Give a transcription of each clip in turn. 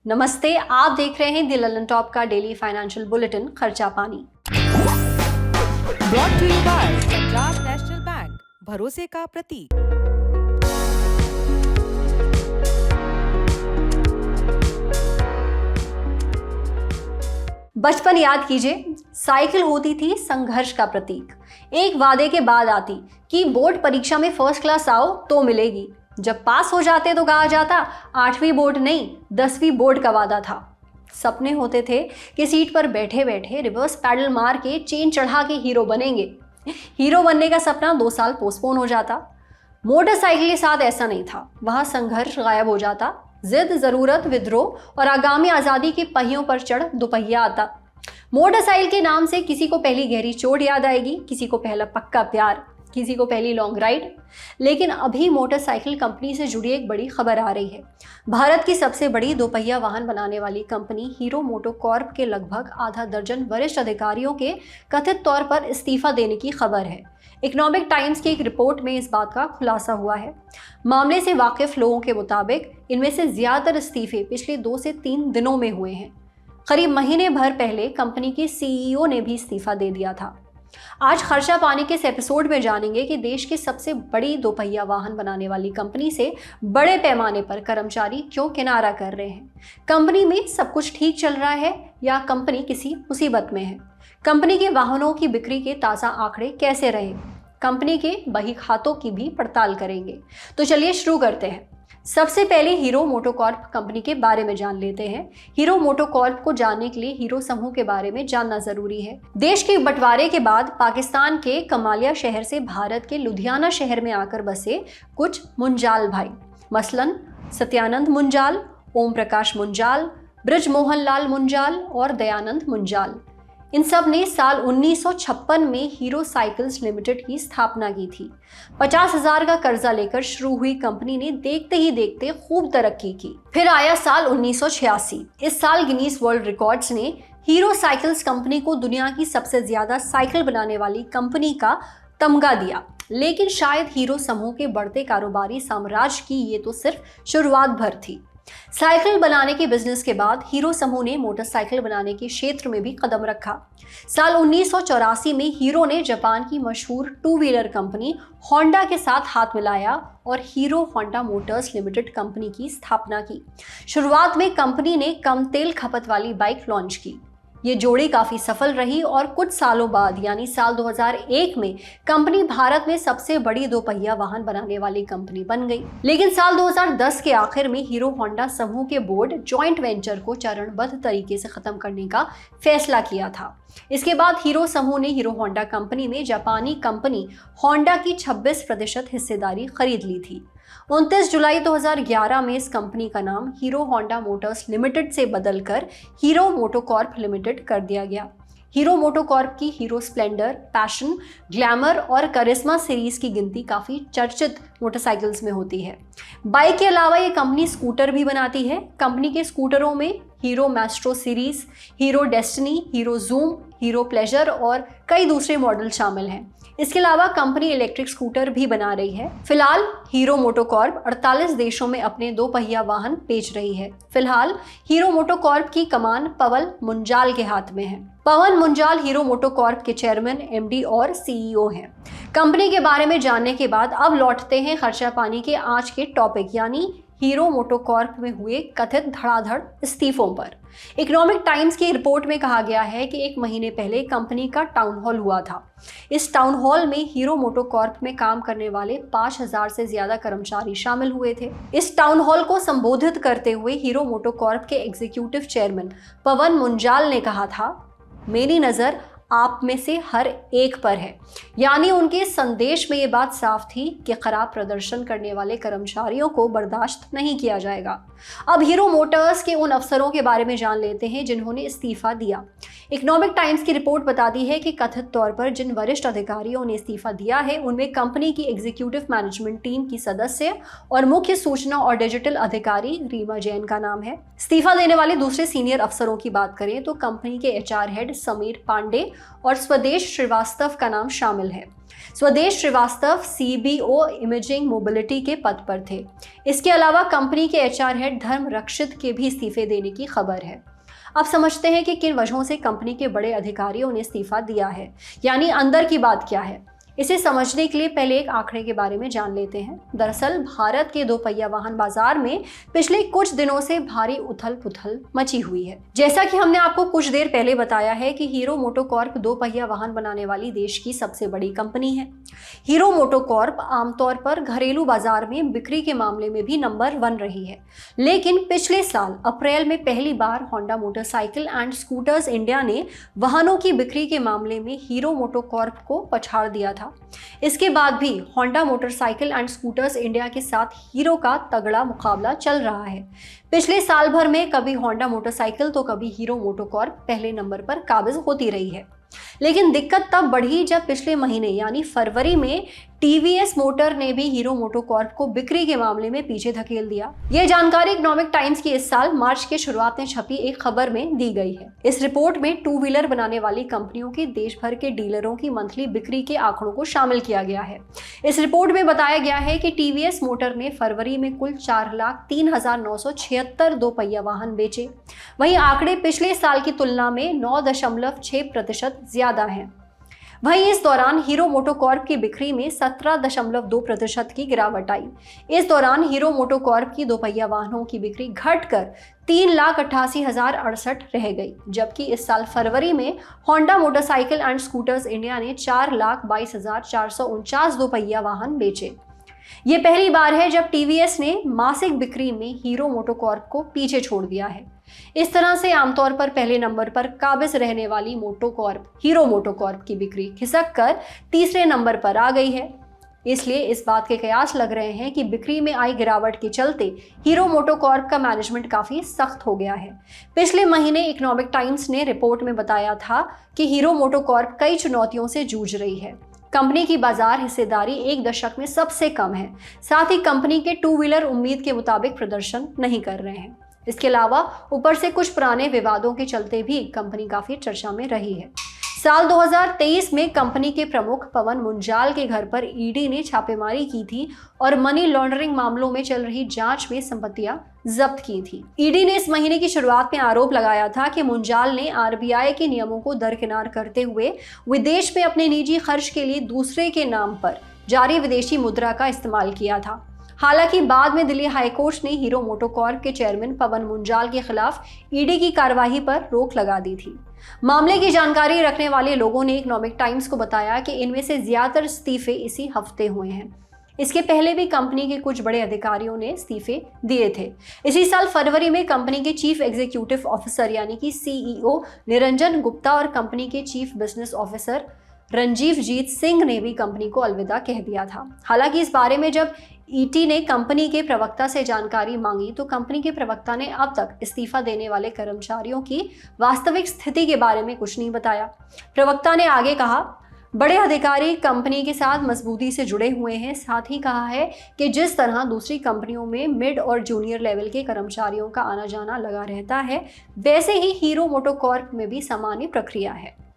नमस्ते, आप देख रहे हैं द ललन टॉप का डेली फाइनेंशियल बुलेटिन खर्चा पानी। Brought to you by Punjab National Bank, भरोसे का प्रतीक। बचपन याद कीजिए, साइकिल होती थी संघर्ष का प्रतीक। एक वादे के बाद आती कि बोर्ड परीक्षा में फर्स्ट क्लास आओ तो मिलेगी। जब पास हो जाते तो कहा जाता 8वीं बोर्ड नहीं 10वीं बोर्ड का वादा था। सपने होते थे कि सीट पर बैठे बैठे रिवर्स पैडल मार के चेन चढ़ा के हीरो बनेंगे। हीरो बनने का सपना 2 साल पोस्टपोन हो जाता। मोटरसाइकिल के साथ ऐसा नहीं था, वहां संघर्ष गायब हो जाता। जिद, जरूरत, विद्रोह और आगामी आजादी के पहियों पर चढ़ दोपहिया आता। मोटरसाइकिल के नाम से किसी को पहली गहरी चोट याद आएगी, किसी को पहला पक्का प्यार, किसी को पहली लॉन्ग राइड। लेकिन अभी मोटरसाइकिल कंपनी से जुड़ी एक बड़ी खबर आ रही है। भारत की सबसे बड़ी दोपहिया वाहन बनाने वाली कंपनी हीरो मोटोकॉर्प के लगभग आधा दर्जन वरिष्ठ अधिकारियों के कथित तौर पर इस्तीफा देने की खबर है। इकोनॉमिक टाइम्स की एक रिपोर्ट में इस बात का खुलासा हुआ है। मामले से वाकिफ लोगों के मुताबिक इनमें से ज्यादातर इस्तीफे पिछले 2 से 3 दिनों में हुए हैं। करीब महीने भर पहले कंपनी के सीईओ ने भी इस्तीफा दे दिया था। आज खर्चा पानी के इस एपिसोड में जानेंगे कि देश की सबसे बड़ी दोपहिया वाहन बनाने वाली कंपनी से बड़े पैमाने पर कर्मचारी क्यों किनारा कर रहे हैं। कंपनी में सब कुछ ठीक चल रहा है या कंपनी किसी मुसीबत में है। कंपनी के वाहनों की बिक्री के ताज़ा आंकड़े कैसे रहे, कंपनी के बही खातों की भी पड़ताल करेंगे। तो चलिए शुरू करते हैं। सबसे पहले हीरो मोटोकॉर्प कंपनी के बारे में जान लेते हैं। हीरो मोटोकॉर्प को जानने के लिए हीरो समूह के बारे में जानना जरूरी है। देश के बंटवारे के बाद पाकिस्तान के कमालिया शहर से भारत के लुधियाना शहर में आकर बसे कुछ मुंजाल भाई, मसलन सत्यानंद मुंजाल, ओम प्रकाश मुंजाल, ब्रजमोहन लाल मुंजाल और दयानंद मुंजाल। इन सब ने साल 1956 में हीरो साइकिल्स लिमिटेड की स्थापना की थी। 50,000 का कर्जा लेकर शुरू हुई कंपनी ने देखते ही देखते खूब तरक्की की। फिर आया साल 1986। इस साल गिनीज वर्ल्ड रिकॉर्ड्स ने हीरो साइकिल्स कंपनी को दुनिया की सबसे ज्यादा साइकिल बनाने वाली कंपनी का तमगा दिया। लेकिन शायद हीरो समूह के बढ़ते कारोबारी साम्राज्य की ये तो सिर्फ शुरुआत भर थी। साइकिल बनाने के बिजनेस के बाद हीरो समूह ने मोटरसाइकिल बनाने के क्षेत्र में भी कदम रखा। साल 1984 में हीरो ने जापान की मशहूर 2 व्हीलर कंपनी होंडा के साथ हाथ मिलाया और hero Honda Motors limited company की स्थापना की। शुरुआत में कंपनी ने कम तेल खपत वाली बाइक लॉन्च की। ये जोड़ी काफी सफल रही और कुछ सालों बाद यानी साल 2001 में कंपनी भारत में सबसे बड़ी दोपहिया वाहन बनाने वाली कंपनी बन गई। लेकिन साल 2010 के आखिर में हीरो होंडा समूह के बोर्ड जॉइंट वेंचर को चरणबद्ध तरीके से खत्म करने का फैसला किया था। इसके बाद हीरो समूह ने हीरो होंडा कंपनी में जापानी कंपनी होंडा की 26% हिस्सेदारी खरीद ली थी। 29 जुलाई 2011 में इस कंपनी का नाम हीरो होंडा मोटर्स लिमिटेड से बदलकर हीरो मोटोकॉर्प लिमिटेड कर दिया गया। हीरो मोटोकॉर्प की हीरो स्प्लेंडर, पैशन, ग्लैमर और करिश्मा सीरीज की गिनती काफ़ी चर्चित मोटरसाइकिल्स में होती है। बाइक के अलावा ये कंपनी स्कूटर भी बनाती है। कंपनी के स्कूटरों में hero Maestro series, hero destiny, hero zoom, hero pleasure और कई दूसरे मॉडल शामिल हैं। इसके अलावा कंपनी इलेक्ट्रिक स्कूटर भी बना रही है। फिलहाल हीरो मोटोकॉर्प 48 देशों में अपने दोपहिया वाहन बेच रही है। फिलहाल हीरो मोटोकॉर्प की कमान पवन मुंजाल के हाथ में है। पवन मुंजाल हीरो मोटोकॉर्प के चेयरमैन, एमडी और सीईओ हैं। कंपनी के बारे में जानने के बाद अब लौटते हैं खर्चा पानी के आज के टॉपिक यानी हीरो मोटोकॉर्प में हुए कथित धड़ाधड़ इस्तीफों पर। इकोनॉमिक टाइम्स की रिपोर्ट में कहा गया है कि 1 महीने पहले कंपनी का टाउन हॉल हुआ था। इस टाउन हॉल में हीरो मोटोकॉर्प में काम करने वाले 5,000 से ज्यादा कर्मचारी शामिल हुए थे। इस टाउन हॉल को संबोधित करते हुए हीरो मोटोकॉर्प के एग्जीक्यूटिव चेयरमैन पवन मुंजाल ने कहा था, मेरी नज़र आप में से हर एक पर है। यानी उनके संदेश में ये बात साफ थी कि खराब प्रदर्शन करने वाले कर्मचारियों को बर्दाश्त नहीं किया जाएगा। अब हीरो मोटर्स के उन अफसरों के बारे में जान लेते हैं जिन्होंने इस्तीफा दिया। इकोनॉमिक टाइम्स की रिपोर्ट बताती है कि कथित तौर पर जिन वरिष्ठ अधिकारियों ने इस्तीफा दिया है उनमें कंपनी की एग्जीक्यूटिव मैनेजमेंट टीम की सदस्य और मुख्य सूचना और डिजिटल अधिकारी रीमा जैन का नाम है। इस्तीफा देने वाले दूसरे सीनियर अफसरों की बात करें तो कंपनी के एचआर हेड समीर पांडे और स्वदेश श्रीवास्तव का नाम शामिल है। स्वदेश श्रीवास्तव सीबीओ इमेजिंग मोबिलिटी के पद पर थे। इसके अलावा कंपनी के एचआर हेड धर्म रक्षित के भी इस्तीफे देने की खबर है। अब समझते हैं कि किन वजहों से कंपनी के बड़े अधिकारियों ने इस्तीफा दिया है, यानी अंदर की बात क्या है। इसे समझने के लिए पहले एक आंकड़े के बारे में जान लेते हैं। दरअसल भारत के दोपहिया वाहन बाजार में पिछले कुछ दिनों से भारी उथल पुथल मची हुई है। जैसा कि हमने आपको कुछ देर पहले बताया है कि हीरो मोटोकॉर्प दोपहिया वाहन बनाने वाली देश की सबसे बड़ी कंपनी है। हीरो मोटोकॉर्प आमतौर पर घरेलू बाजार में बिक्री के मामले में भी नंबर 1 रही है, लेकिन पिछले साल अप्रैल में पहली बार Honda motorcycle and scooters India ने वाहनों की बिक्री के मामले में हीरो मोटोकॉर्प को पछाड़ दिया था। इसके बाद भी Honda motorcycle and scooters India के साथ हीरो का तगड़ा मुकाबला चल रहा है। पिछले साल भर में कभी होंडा मोटरसाइकिल तो कभी हीरो मोटोकॉर्प पहले नंबर पर काबिज होती रही है। लेकिन दिक्कत तब बढ़ी जब पिछले महीने यानी फरवरी में टीवीएस मोटर ने भी हीरो मोटोकॉर्प को बिक्री के मामले में पीछे धकेल दिया। यह जानकारी इकोनॉमिक टाइम्स की इस साल मार्च के शुरुआत में छपी एक खबर में दी गई है। इस रिपोर्ट में 2 व्हीलर बनाने वाली कंपनियों की देश भर के डीलरों की मंथली बिक्री के आंकड़ों को शामिल किया गया है। इस रिपोर्ट में बताया गया है कि टीवीएस मोटर ने फरवरी में कुल 4,03,976 दोपहिया वाहन बेचे। वहीं आंकड़े पिछले साल की तुलना में 9.6% ज्यादा है। वहीं इस दौरान हीरो मोटोकॉर्प की बिक्री में 17.2% की गिरावट आई। इस दौरान हीरो मोटोकॉर्प की दोपहिया वाहनों की बिक्री घटकर 3,88,068 रह गई, जबकि इस साल फरवरी में Honda motorcycle and scooters India ने 4,22,449 दोपहिया वाहन बेचे। ये पहली बार है जब टीवीएस ने मासिक बिक्री में हीरो मोटोकॉर्प को पीछे छोड़ दिया है। इस तरह से आमतौर पर पहले नंबर पर काबिज रहने वाली हीरो मोटोकॉर्प की बिक्री खिसक कर तीसरे नंबर पर आ गई है। इसलिए इस बात के कयास लग रहे हैं कि बिक्री में आई गिरावट के चलते हीरो मोटोकॉर्प का मैनेजमेंट काफी सख्त हो गया है। पिछले महीने इकोनॉमिक टाइम्स ने रिपोर्ट में बताया था कि हीरो मोटोकॉर्प कई चुनौतियों से जूझ रही है। कंपनी की बाजार हिस्सेदारी 1 दशक में सबसे कम है। साथ ही कंपनी के 2 व्हीलर उम्मीद के मुताबिक प्रदर्शन नहीं कर रहे हैं। इसके अलावा ऊपर से कुछ पुराने विवादों के चलते भी कंपनी काफी चर्चा में रही है। साल 2023 में कंपनी के प्रमुख पवन मुंजाल के घर पर ईडी ने छापेमारी की थी और मनी लॉन्ड्रिंग मामलों में चल रही जांच में संपत्तियां जब्त की थी। ईडी ने इस महीने की शुरुआत में आरोप लगाया था कि मुंजाल ने आरबीआई के नियमों को दरकिनार करते हुए विदेश में अपने निजी खर्च के लिए दूसरे के नाम पर जारी विदेशी मुद्रा का इस्तेमाल किया था। हालांकि बाद में दिल्ली हाईकोर्ट ने हीरो मोटोकॉर्प के चेयरमैन पवन मुंजाल के खिलाफ ईडी की कार्रवाई पर रोक लगा दी थी। मामले की जानकारी रखने वाले लोगों ने इकोनॉमिक टाइम्स को बताया कि इनमें से ज्यादातर इस्तीफे इसी हफ्ते हुए हैं। इसके पहले भी कंपनी के कुछ बड़े अधिकारियों ने इस्तीफे दिए थे। इसी साल फरवरी में कंपनी के चीफ एग्जीक्यूटिव ऑफिसर यानी कि सीईओ निरंजन गुप्ता और कंपनी के चीफ बिजनेस ऑफिसर रणजीवजीत सिंह ने भी कंपनी को अलविदा कह दिया था। हालांकि इस बारे में जब ईटी ने कंपनी के प्रवक्ता से जानकारी मांगी तो कंपनी के प्रवक्ता ने अब तक इस्तीफा देने वाले कर्मचारियों की वास्तविक स्थिति के बारे में कुछ नहीं बताया। प्रवक्ता ने आगे कहा, बड़े अधिकारी कंपनी के साथ मजबूती से जुड़े हुए हैं। साथ ही कहा है कि जिस तरह दूसरी कंपनियों में मिड और जूनियर लेवल के कर्मचारियों का आना जाना लगा रहता है, वैसे ही हीरो मोटोकॉर्प में भी सामान्य प्रक्रिया है।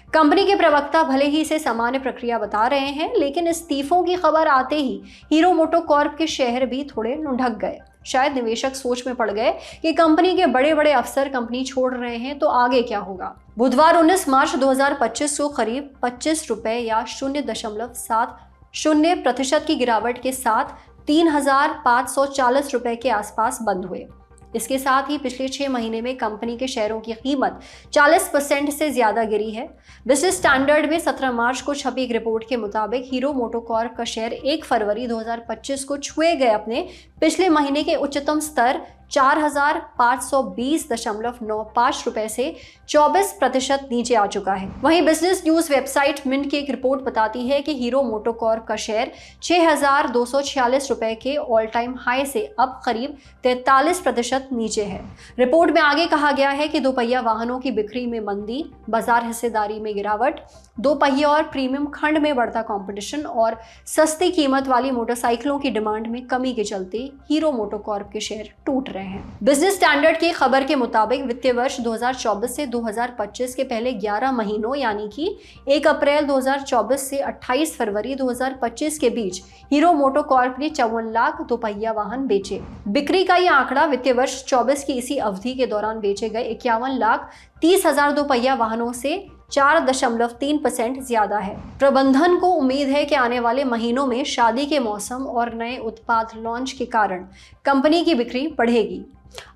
कंपनी के प्रवक्ता भले ही इसे सामान्य प्रक्रिया बता रहे हैं, लेकिन इस्तीफों की खबर आते ही हीरो मोटोकॉर्प के शेयर भी थोड़े लुढ़क गए। शायद निवेशक सोच में पड़ गए कि कंपनी के बड़े बड़े अफसर कंपनी छोड़ रहे हैं तो आगे क्या होगा। बुधवार 19 मार्च 2025 को करीब 25 रुपए या 0.70% की गिरावट के साथ 3,540 रुपए के आसपास बंद हुए। इसके साथ ही पिछले 6 महीने में कंपनी के शेयरों की कीमत 40% से ज्यादा गिरी है। बिजनेस स्टैंडर्ड में 17 मार्च को छपी एक रिपोर्ट के मुताबिक हीरो मोटोकॉर्प का शेयर 1 फरवरी 2025 को छुए गए अपने पिछले महीने के उच्चतम स्तर 4,520.95 रुपए से 24% नीचे आ चुका है। वहीं बिजनेस न्यूज वेबसाइट मिंट की एक रिपोर्ट बताती है कि हीरो मोटोकॉर्प का शेयर 6,246 रुपए के ऑल टाइम हाई से अब करीब 43% नीचे है। रिपोर्ट में आगे कहा गया है कि दोपहिया वाहनों की बिक्री में मंदी, बाजार हिस्सेदारी में गिरावट, दोपहिया और प्रीमियम खंड में बढ़ता कंपटीशन और सस्ती कीमत वाली मोटरसाइकिलों की डिमांड में कमी के चलते हीरो मोटोकॉर्प के शेयर टूट रहे हैं। रहे हैं। बिजनेस स्टैंडर्ड की खबर के मुताबिक वित्तीय वर्ष 2024 से 2025 के पहले 11 महीनों यानी कि 1 अप्रैल 2024 से 28 फरवरी 2025 के बीच हीरो मोटोकॉर्प ने 54 लाख दोपहिया वाहन बेचे। बिक्री का यह आंकड़ा वित्तीय वर्ष 24 की इसी अवधि के दौरान बेचे गए 51 लाख 30 हजार दोपहिया वाहनों से 4.3% ज्यादा है। प्रबंधन को उम्मीद है कि आने वाले महीनों में शादी के मौसम और नए उत्पाद लॉन्च के कारण कंपनी की बिक्री बढ़ेगी।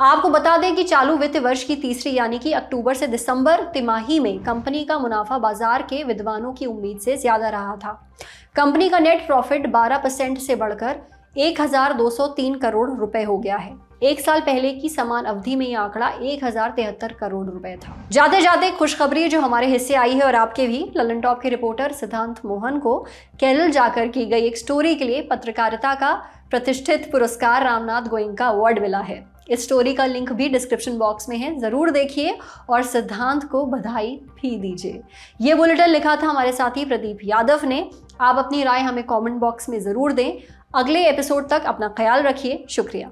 आपको बता दें कि चालू वित्त वर्ष की तीसरी यानी कि अक्टूबर से दिसंबर तिमाही में कंपनी का मुनाफा बाजार के विद्वानों की उम्मीद से ज्यादा रहा था। कंपनी का नेट प्रॉफिट 12% से बढ़कर 1,203 करोड़ रुपए हो गया है। एक साल पहले की समान अवधि में यह आंकड़ा 1,073 करोड़ रुपए था। जाते जाते खुशखबरी जो हमारे हिस्से आई है और आपके भी, ललन टॉप के रिपोर्टर सिद्धांत मोहन को केरल जाकर की गई एक स्टोरी के लिए पत्रकारिता का प्रतिष्ठित पुरस्कार रामनाथ गोयनका अवार्ड मिला है। इस स्टोरी का लिंक भी डिस्क्रिप्शन बॉक्स में है, जरूर देखिए और सिद्धांत को बधाई भी दीजिए। ये बुलेटिन लिखा था हमारे साथी प्रदीप यादव ने। आप अपनी राय हमें कमेंट बॉक्स में जरूर दें। अगले एपिसोड तक अपना ख्याल रखिए। शुक्रिया।